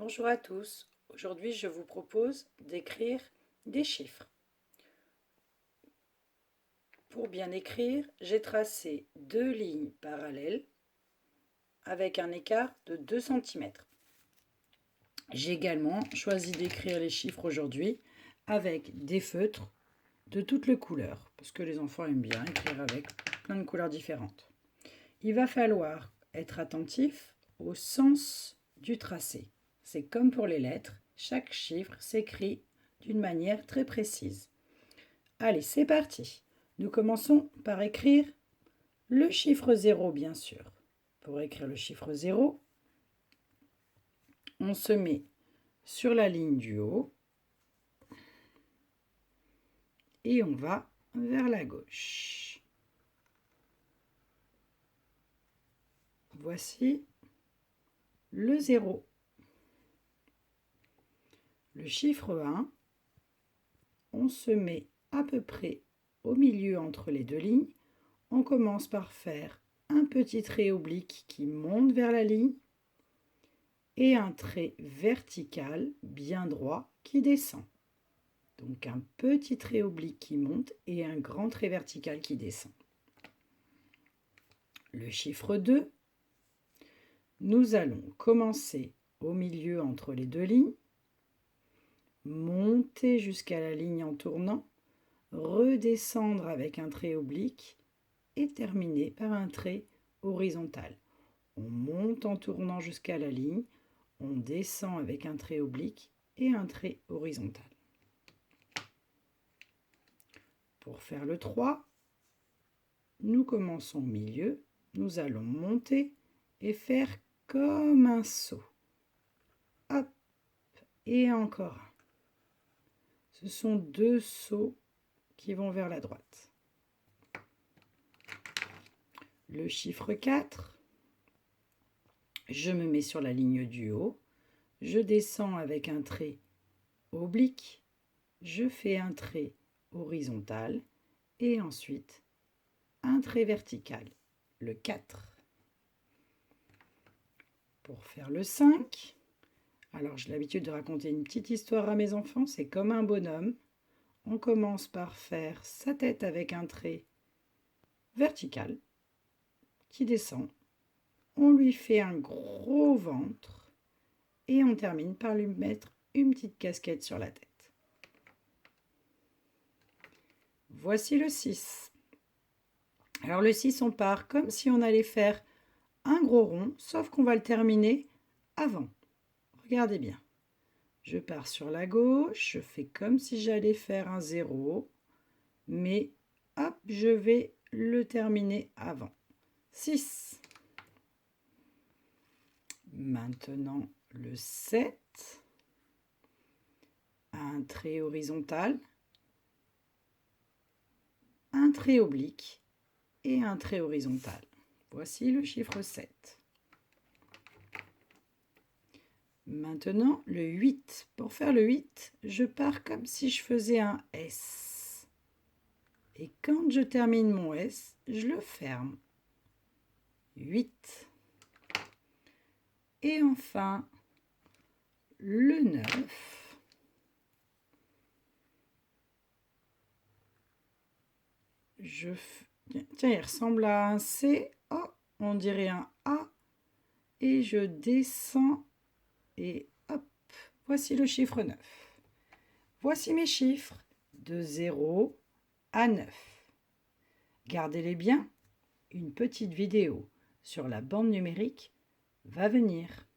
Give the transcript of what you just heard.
Bonjour à tous, aujourd'hui je vous propose d'écrire des chiffres. Pour bien écrire, j'ai tracé deux lignes parallèles avec un écart de 2 cm. J'ai également choisi d'écrire les chiffres aujourd'hui avec des feutres de toutes les couleurs, parce que les enfants aiment bien écrire avec plein de couleurs différentes. Il va falloir être attentif au sens du tracé. C'est comme pour les lettres, chaque chiffre s'écrit d'une manière très précise. Allez, c'est parti. Nous commençons par écrire le chiffre 0, bien sûr. Pour écrire le chiffre 0, on se met sur la ligne du haut et on va vers la gauche. Voici le 0. Le chiffre 1, on se met à peu près au milieu entre les deux lignes. On commence par faire un petit trait oblique qui monte vers la ligne et un trait vertical bien droit qui descend. Donc un petit trait oblique qui monte et un grand trait vertical qui descend. Le chiffre 2, nous allons commencer au milieu entre les deux lignes, monter jusqu'à la ligne en tournant, redescendre avec un trait oblique et terminer par un trait horizontal. On monte en tournant jusqu'à la ligne, on descend avec un trait oblique et un trait horizontal. Pour faire le 3, nous commençons au milieu, nous allons monter et faire comme un saut. Hop, et encore un. Ce sont deux sauts qui vont vers la droite. Le chiffre 4, je me mets sur la ligne du haut, je descends avec un trait oblique, je fais un trait horizontal et ensuite un trait vertical, le 4. Pour faire le 5, alors j'ai l'habitude de raconter une petite histoire à mes enfants, c'est comme un bonhomme. On commence par faire sa tête avec un trait vertical qui descend. On lui fait un gros ventre et on termine par lui mettre une petite casquette sur la tête. Voici le 6. Alors le 6, on part comme si on allait faire un gros rond, sauf qu'on va le terminer avant. Regardez bien. Je pars sur la gauche, je fais comme si j'allais faire un 0, mais hop, je vais le terminer avant. 6. Maintenant le 7. Un trait horizontal, un trait oblique et un trait horizontal. Voici le chiffre 7. Maintenant, le 8. Pour faire le 8, je pars comme si je faisais un S. Et quand je termine mon S, je le ferme. 8. Et enfin, le 9. Tiens, il ressemble à un C. Oh, on dirait un A. Et je descends et hop, voici le chiffre 9. Voici mes chiffres de 0 à 9. Gardez-les bien, une petite vidéo sur la bande numérique va venir.